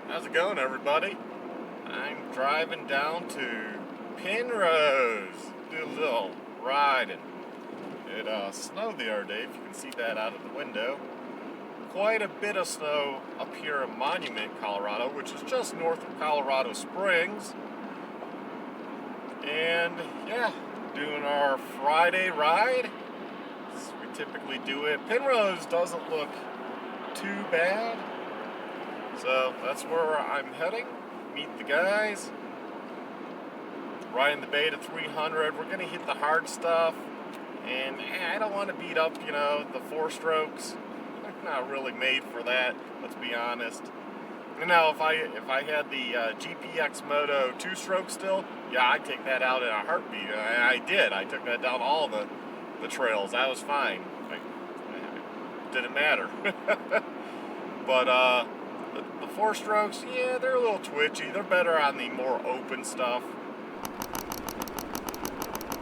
How's it going, everybody? I'm driving down to Penrose, do a little riding. It snowed the other day, if you can see that out of the window. Quite a bit of snow up here in Monument, Colorado, which is just north of Colorado Springs. And yeah, doing our Friday ride. As we typically do it. Penrose doesn't look too bad. So that's where I'm heading. Meet the guys. Riding the Beta 300. We're going to hit the hard stuff. And I don't want to beat up, the 4-strokes. I'm not really made for that, let's be honest. Now, if I had the GPX Moto 2-stroke still, yeah, I'd take that out in a heartbeat. I did. I took that down all the trails. That was fine. It didn't matter. But the 4-strokes, yeah, they're a little twitchy. They're better on the more open stuff.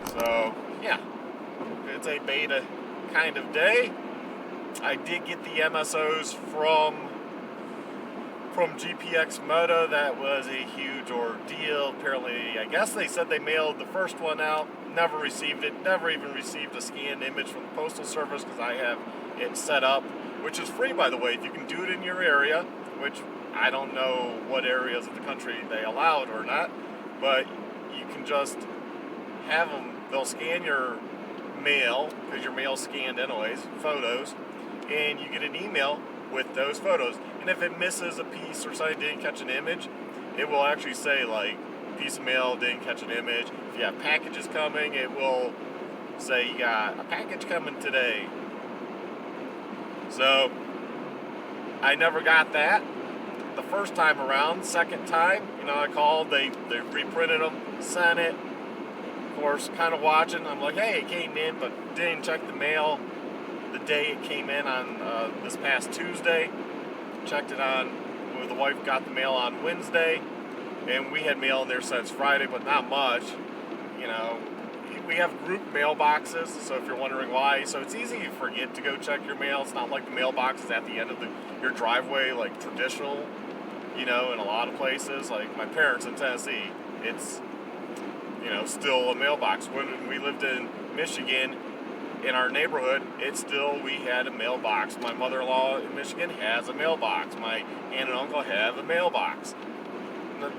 So, yeah, it's a beta kind of day. I did get the MSOs from GPX Moto. That was a huge ordeal. Apparently, I guess they said they mailed the first one out. Never received it. Never even received a scanned image from the Postal Service because I have it set up, which is free, by the way. If you can do it in your area, which I don't know what areas of the country they allow it or not, but you can just have them. They'll scan your mail, because your mail's scanned anyways, photos, and you get an email with those photos. And if it misses a piece or something, didn't catch an image, it will actually say, like, piece of mail didn't catch an image. If you have packages coming, it will say you got a package coming today. So I never got that the first time around. Second time, I called, they reprinted them, sent it. Of course, kind of watching, I'm like, hey, it came in, but didn't check the mail the day it came in on this past Tuesday. Checked it on, the wife got the mail on Wednesday, and we had mail in there since Friday, but not much. We have group mailboxes, so if you're wondering why, so it's easy to forget to go check your mail. It's not like the mailbox is at the end of your driveway, like traditional, in a lot of places. Like my parents in Tennessee, it's, still a mailbox. When we lived in Michigan, in our neighborhood, we had a mailbox. My mother-in-law in Michigan has a mailbox. My aunt and uncle have a mailbox.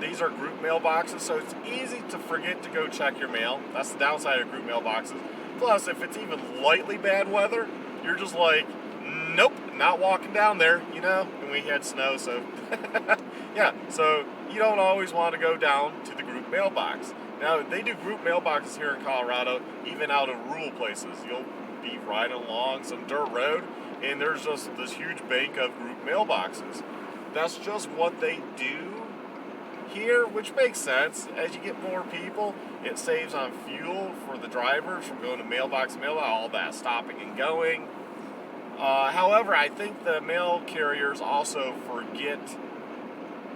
These are group mailboxes, so it's easy to forget to go check your mail. That's the downside of group mailboxes. Plus, if it's even lightly bad weather, you're just like, nope, not walking down there, And we had snow, so yeah. So you don't always want to go down to the group mailbox. Now, they do group mailboxes here in Colorado, even out in rural places. You'll be riding along some dirt road, and there's just this huge bank of group mailboxes. That's just what they do here, which makes sense. As you get more people, it saves on fuel for the drivers from going to mailbox to mailbox, all that stopping and going. However, I think the mail carriers also forget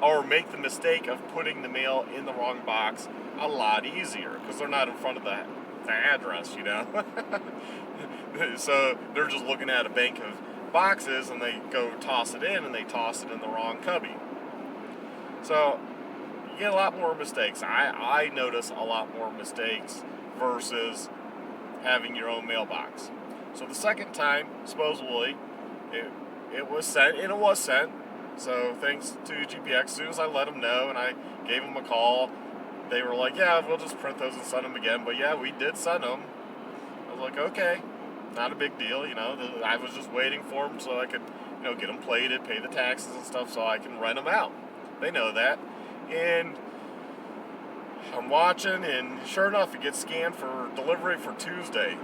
or make the mistake of putting the mail in the wrong box a lot easier because they're not in front of the address, So they're just looking at a bank of boxes and they go toss it in and they toss it in the wrong cubby. So you get a lot more mistakes. I notice a lot more mistakes versus having your own mailbox. So the second time, supposedly, it was sent, and it was sent. So thanks to GPX, as soon as I let them know and I gave them a call, they were like, yeah, we'll just print those and send them again. But yeah, we did send them. I was like, okay, not a big deal, I was just waiting for them so I could, get them plated, pay the taxes and stuff so I can rent them out. They know that. And I'm watching, and sure enough, it gets scanned for delivery for Tuesday.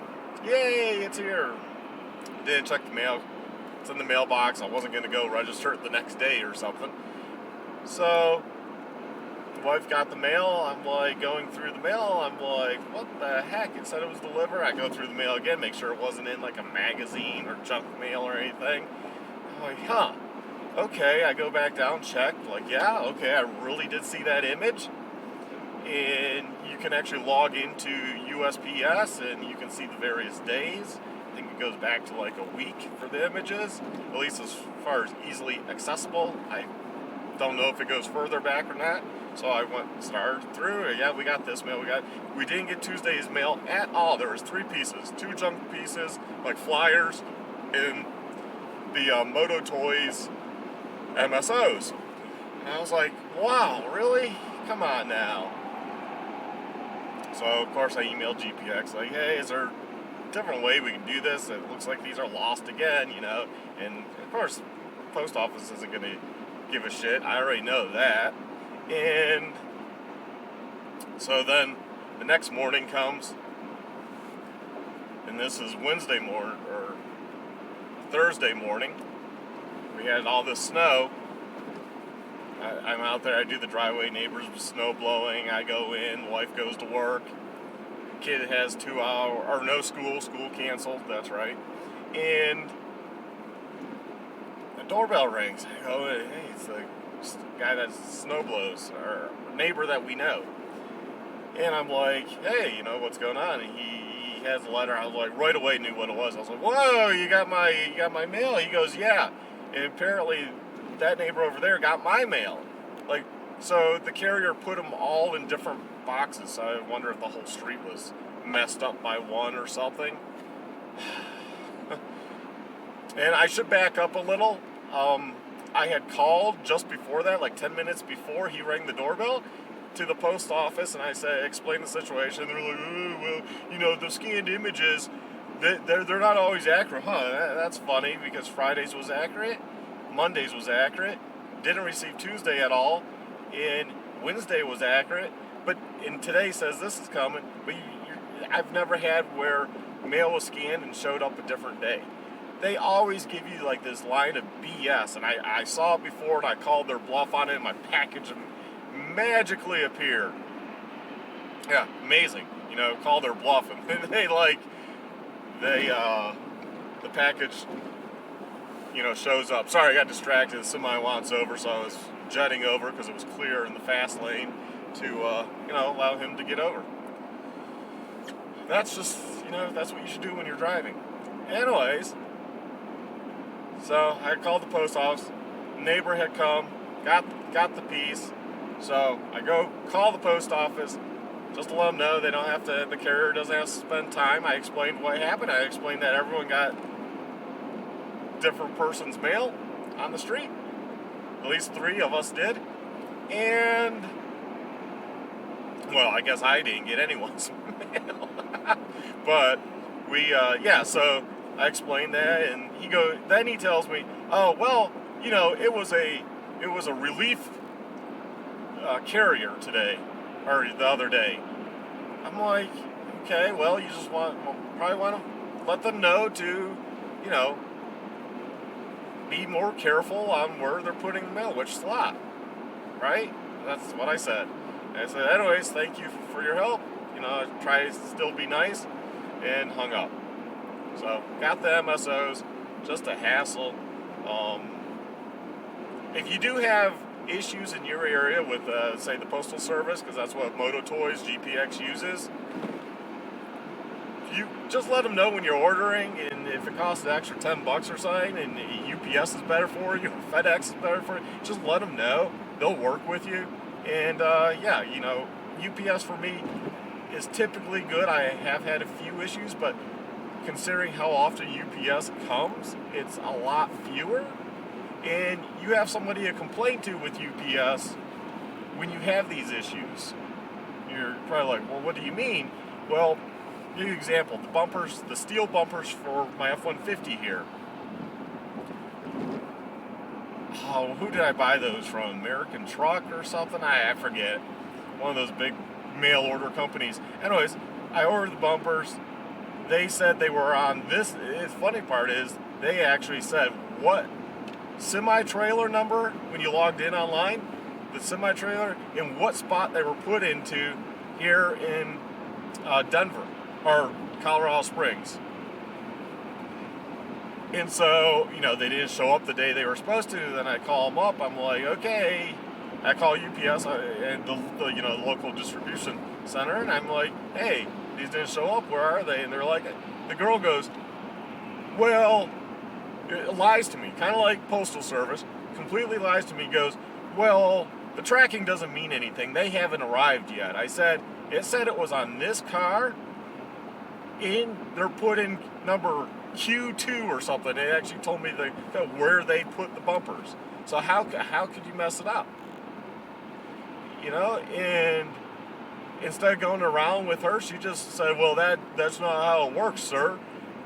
Yay, it's here. Didn't check the mail. It's in the mailbox. I wasn't going to go register it the next day or something. So the wife got the mail. I'm like going through the mail. I'm like, what the heck? It said it was delivered. I go through the mail again, make sure it wasn't in like a magazine or junk mail or anything. I'm like, huh. Okay, I go back down, check. Like, yeah, okay, I really did see that image. And you can actually log into USPS and you can see the various days. I think it goes back to like a week for the images, at least as far as easily accessible. I don't know if it goes further back or not. So I started through. Yeah, we got this mail. We didn't get Tuesday's mail at all. There was 3 pieces, 2 junk pieces, like flyers, and the Moto Toys MSOs. And I was like, wow, really? Come on now. So of course I emailed GPX like, hey, is there a different way we can do this? It looks like these are lost again, you know. And of course, post office isn't going to give a shit. I already know that. And so then the next morning comes, and this is Wednesday morning or Thursday morning. We had all this snow. I'm out there, I do the driveway, neighbors with snow blowing, I go in, wife goes to work, kid has 2 hour, or no school canceled, that's right, and the doorbell rings. I go, hey, it's the guy that snow blows, or neighbor that we know, and I'm like, hey, you know, what's going on? And he has a letter. I was like, right away knew what it was. I was like, whoa, you got my mail? He goes, yeah, and apparently that neighbor over there got my mail. Like, so the carrier put them all in different boxes. So I wonder if the whole street was messed up by one or something. And I should back up a little. I had called just before that, like 10 minutes before he rang the doorbell, to the post office, and I explained the situation. They're like, oh, well, you know, the scanned images, they're not always accurate. That's funny, because Fridays was accurate, Mondays was accurate, didn't receive Tuesday at all, and Wednesday was accurate, and today says this is coming, but I've never had where mail was scanned and showed up a different day. They always give you like this line of BS, and I saw it before, and I called their bluff on it, and my package magically appeared. Yeah, amazing. You know, call their bluff, and the package, you know, shows up. Sorry, I got distracted. The semi wants over, so I was jetting over because it was clear in the fast lane to, you know, allow him to get over. That's just, you know, that's what you should do when you're driving. Anyways, so I called the post office. Neighbor had come, got the piece. So I go call the post office just to let them know they don't have to, the carrier doesn't have to spend time. I explained what happened. I explained that everyone got different person's mail on the street. At least 3 of us did. And, well, I guess I didn't get anyone's mail. But so I explained that, and then he tells me, oh, well, you know, it was a relief carrier today, or the other day. I'm like, okay, well, you just probably want to let them know to, you know, be more careful on where they're putting the mail, which slot, right? That's what I said. And I said, anyways, thank you for your help. You know, try to still be nice, and hung up. So, got the MSOs, just a hassle. If you do have issues in your area with, say, the Postal Service, because that's what Moto Toys GPX uses, you just let them know when you're ordering, and if it costs an extra $10 or something, and UPS is better for you, or FedEx is better for you, just let them know. They'll work with you. And, yeah, you know, UPS for me is typically good. I have had a few issues, but considering how often UPS comes, it's a lot fewer. And you have somebody to complain to with UPS when you have these issues. You're probably like, well, what do you mean? Well, give you an example. The bumpers, the steel bumpers for my F-150 here. Oh, who did I buy those from? American Truck or something? I forget. One of those big mail order companies. Anyways, I ordered the bumpers. They said they were on this. The funny part is they actually said what semi-trailer number when you logged in online, the semi-trailer, and what spot they were put into here in Denver or Colorado Springs. And so, you know, they didn't show up the day they were supposed to. Then I call them up. I'm like, okay. I call UPS and the you know, the local distribution center, and I'm like, hey, these didn't show up. Where are they? And they're like, the girl goes, well, it lies to me, kind of like Postal Service, completely lies to me. Goes, well, the tracking doesn't mean anything. They haven't arrived yet. I said, it said it was on this car, and they're putting number Q2 or something. They actually told me where they put the bumpers. So how could you mess it up? You know, and instead of going around with her, she just said, well, that's not how it works, sir.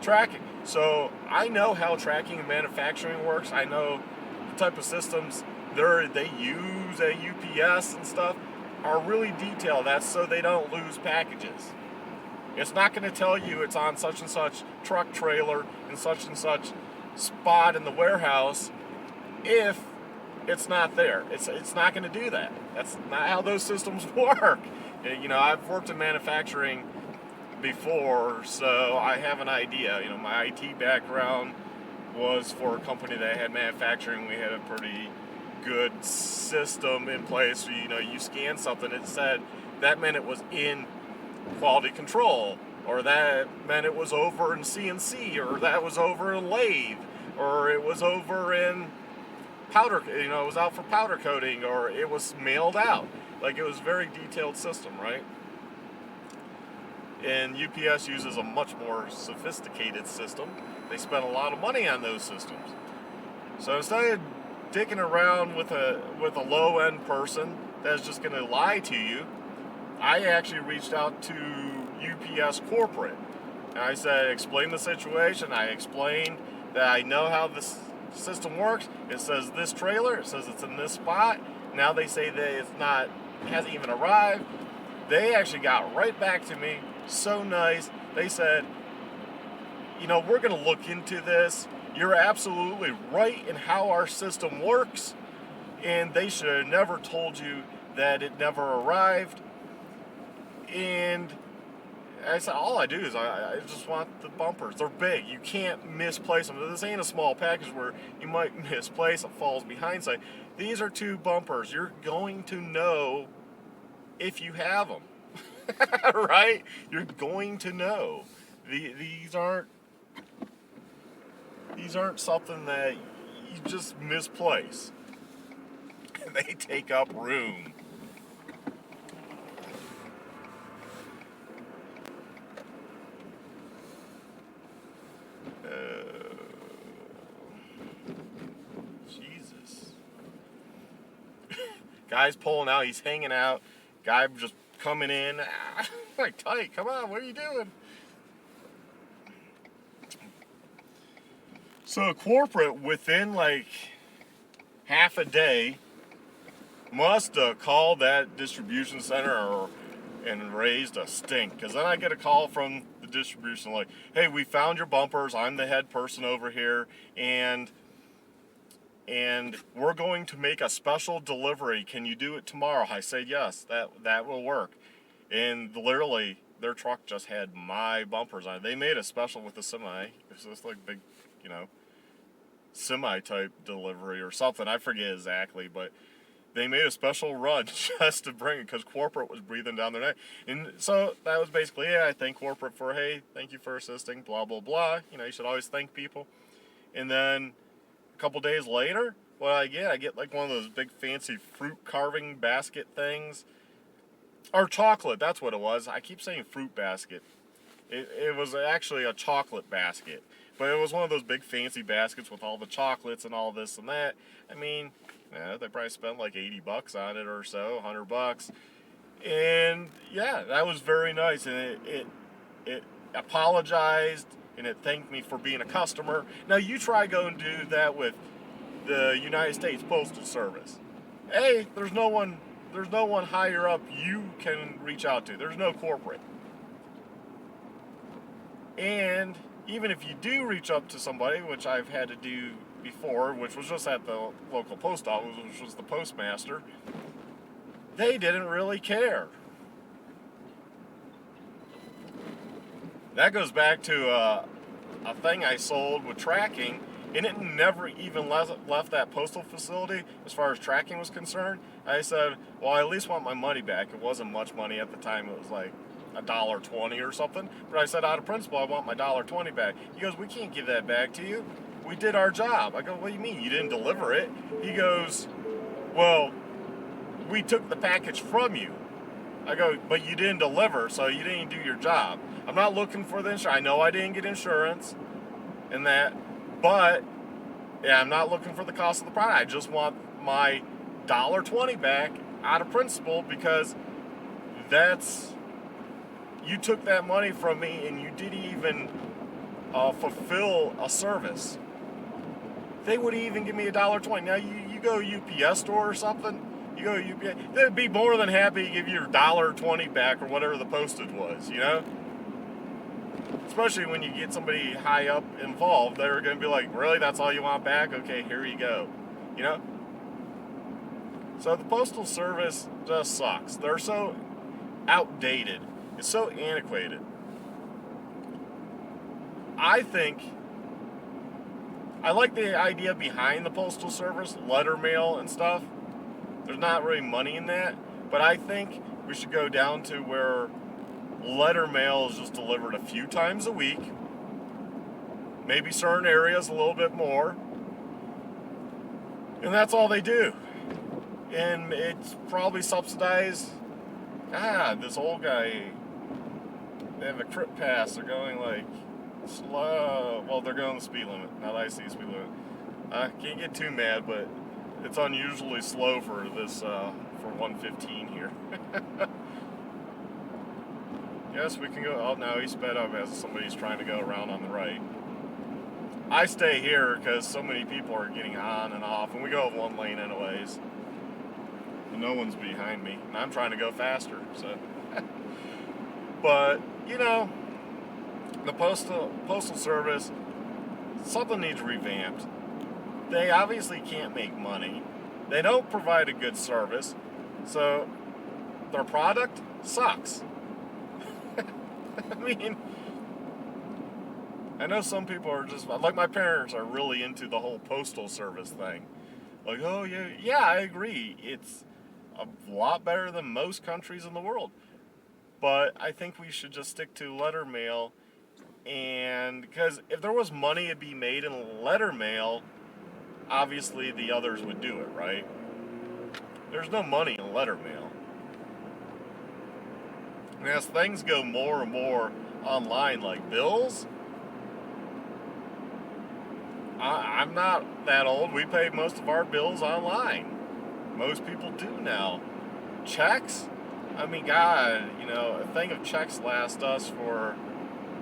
Tracking. So I know how tracking and manufacturing works. I know the type of systems they use at UPS and stuff are really detailed. That's so they don't lose packages. It's not going to tell you it's on such and such truck trailer in such and such spot in the warehouse if it's not there. It's not going to do that. That's not how those systems work. You know, I've worked in manufacturing before, so I have an idea. You know, my IT background was for a company that had manufacturing. We had a pretty good system in place. You know, you scan something, it said that meant it was in quality control, or that meant it was over in CNC, or that was over in lathe, or it was over in powder, you know, it was out for powder coating, or it was mailed out. Like, it was a very detailed system, right? And UPS uses a much more sophisticated system. They spend a lot of money on those systems. So instead of dicking around with a low-end person that's just going to lie to you, I actually reached out to UPS corporate. And I said, explain the situation. I explained that I know how this system works. It says this trailer, it says it's in this spot. Now they say that it hasn't even arrived. They actually got right back to me. So nice. They said, you know, we're going to look into this. You're absolutely right in how our system works, and they should have never told you that it never arrived. And I said, all I do is I just want the bumpers. They're big. You can't misplace them. This ain't a small package where you might misplace, it falls behind. So these are 2 bumpers. You're going to know if you have them. Right? You're going to know. These aren't something that you just misplace. And they take up room. Jesus. Guy's pulling out, he's hanging out. Guy just coming in. Like, tight, come on, what are you doing? So corporate, within like half a day, must have called that distribution center and raised a stink. Because then I get a call from the distribution like, hey, we found your bumpers. I'm the head person over here, and we're going to make a special delivery. Can you do it tomorrow? I said, yes, that will work. And literally, their truck just had my bumpers on it. They made a special with the semi. It's just like big, you know, semi-type delivery or something. I forget exactly, but they made a special run just to bring it because corporate was breathing down their neck. And so that was basically it. I thank corporate for, hey, thank you for assisting, blah, blah, blah. You know, you should always thank people. And then a couple days later, what I get like one of those big fancy fruit carving basket things. Or chocolate, that's what it was. I keep saying fruit basket. It was actually a chocolate basket. But it was one of those big fancy baskets with all the chocolates and all this and that. I mean, yeah, they probably spent like $80 on it or so, $100. And yeah, that was very nice. And it apologized and it thanked me for being a customer. Now you try go and do that with the United States Postal Service. Hey, there's no one higher up you can reach out to. There's no corporate. And even if you do reach up to somebody, which I've had to do before, which was just at the local post office, which was the postmaster, they didn't really care. That goes back to a thing I sold with tracking, and it never even left that postal facility as far as tracking was concerned. I said, well, I at least want my money back. It wasn't much money at the time. It was like $1.20 or something. But I said, out of principle, I want my $1.20 back. He goes, we can't give that back to you. We did our job. I go, what do you mean? You didn't deliver it? He goes, well, we took the package from you. I go, but you didn't deliver, so you didn't do your job. I'm not looking for the insurance. I know I didn't get insurance and that, but yeah, I'm not looking for the cost of the product. I just want my $1.20 back out of principle, because you took that money from me and you didn't even fulfill a service. They would even give me $1.20. Now you go to UPS store or something, you go to UPS, they'd be more than happy to give you your $1.20 back or whatever the postage was, you know? Especially when you get somebody high up involved, they're going to be like, really, that's all you want back? Okay, here you go, you know? So the Postal Service just sucks. They're so outdated. It's so antiquated. I like the idea behind the Postal Service, letter mail and stuff. There's not really money in that, but I think we should go down to where letter mail is just delivered a few times a week. Maybe certain areas a little bit more. And that's all they do. And it's probably subsidized. This old guy, they have a trip pass. They're going like slow. Well, they're going the speed limit. Now that I see speed limit. I can't get too mad, but it's unusually slow for this, for 115 here. Yes, we can go. Oh, no, he sped up as somebody's trying to go around on the right. I stay here because so many people are getting on and off, and we go one lane anyways. And no one's behind me, and I'm trying to go faster, so. But, you know, the Postal Service, something needs revamped. They obviously can't make money. They don't provide a good service, so their product sucks. I mean, I know some people are just, like my parents are really into the whole Postal Service thing. Like, oh yeah, I agree. It's a lot better than most countries in the world. But I think we should just stick to letter mail, and because if there was money to be made in letter mail, obviously the others would do it, right? There's no money in letter mail. And as things go more and more online, like bills, I'm not that old. We pay most of our bills online. Most people do now. Checks? I mean, God, you know, a thing of checks lasts us for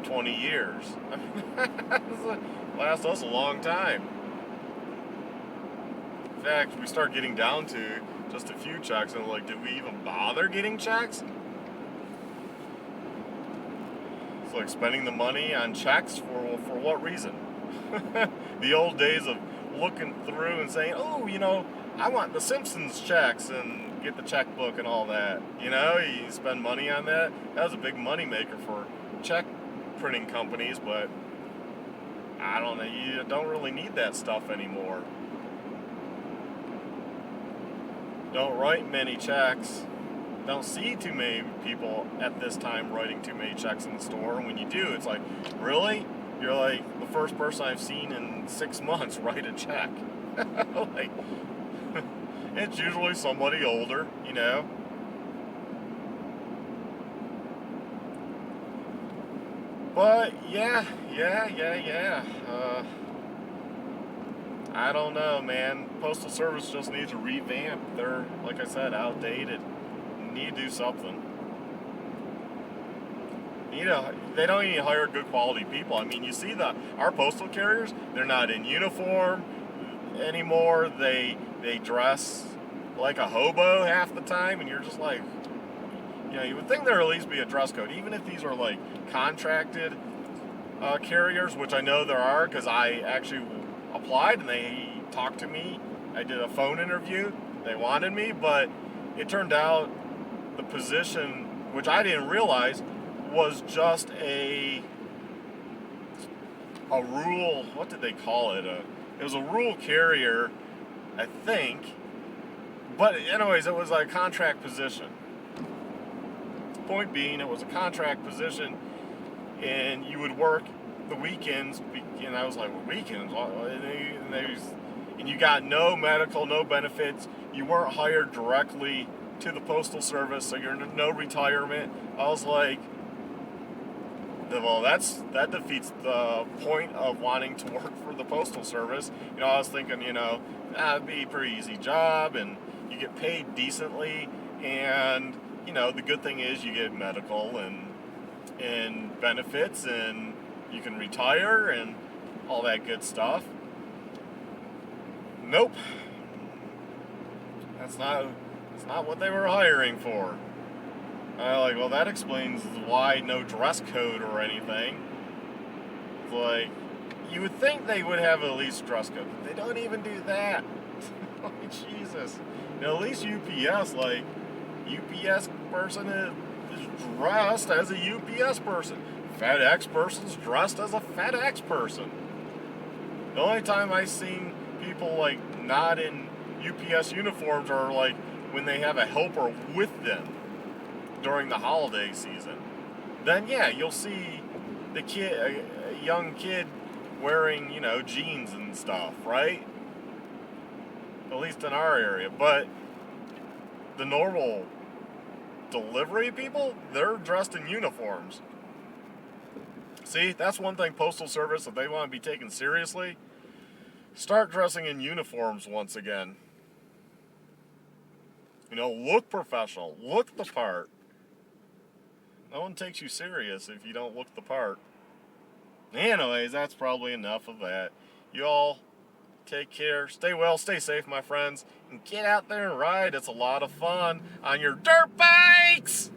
20 years. I mean, lasts us a long time. In fact, we start getting down to just a few checks, and like, did we even bother getting checks? It's like spending the money on checks for what reason? The old days of looking through and saying, oh, you know, I want the Simpsons checks, and get the checkbook and all that. You know, you spend money on that. That was a big money maker for check printing companies, but I don't know, you don't really need that stuff anymore. Don't write many checks. Don't see too many people at this time writing too many checks in the store. And when you do, it's like, really? You're like the first person I've seen in 6 months write a check. Like, it's usually somebody older, you know. But yeah. I don't know, man. Postal Service just needs a revamp. They're, like I said, outdated. Need to do something. They don't even hire good quality people. I mean, you see our postal carriers, they're not in uniform anymore. They dress like a hobo half the time, and you're just like, you know, you would think there at least be a dress code, even if these are like contracted carriers, which I know there are, because I actually applied and they talked to me. I did a phone interview. They wanted me, but it turned out the position, which I didn't realize, was just a rural, what did they call it? It was a rural carrier, I think. But anyways, it was a contract position. Point being, it was a contract position, and you would work the weekends. And I was like, well, weekends? And you got no medical, no benefits. you weren't hired directly to the Postal Service, so you're no retirement. I was like, well, that defeats the point of wanting to work for the Postal Service. I was thinking, it'd be a pretty easy job, and you get paid decently, and the good thing is you get medical and benefits, and you can retire and all that good stuff. Nope, that's not what they were hiring for. Like, well, that explains why no dress code or anything. It's like, you would think they would have at least dress code, but they don't even do that. Like, Jesus. At least UPS, like, UPS person is dressed as a UPS person. FedEx person's dressed as a FedEx person. The only time I've seen people, like, not in UPS uniforms are, like, when they have a helper with them during the holiday season. Then yeah, you'll see a young kid wearing, jeans and stuff, right? At least in our area. But the normal delivery people, they're dressed in uniforms. See, that's one thing Postal Service, if they want to be taken seriously, start dressing in uniforms once again. Look professional, look the part. No one takes you serious if you don't look the part. Anyways, that's probably enough of that. You all take care, stay well, stay safe, my friends, and get out there and ride. It's a lot of fun on your dirt bikes!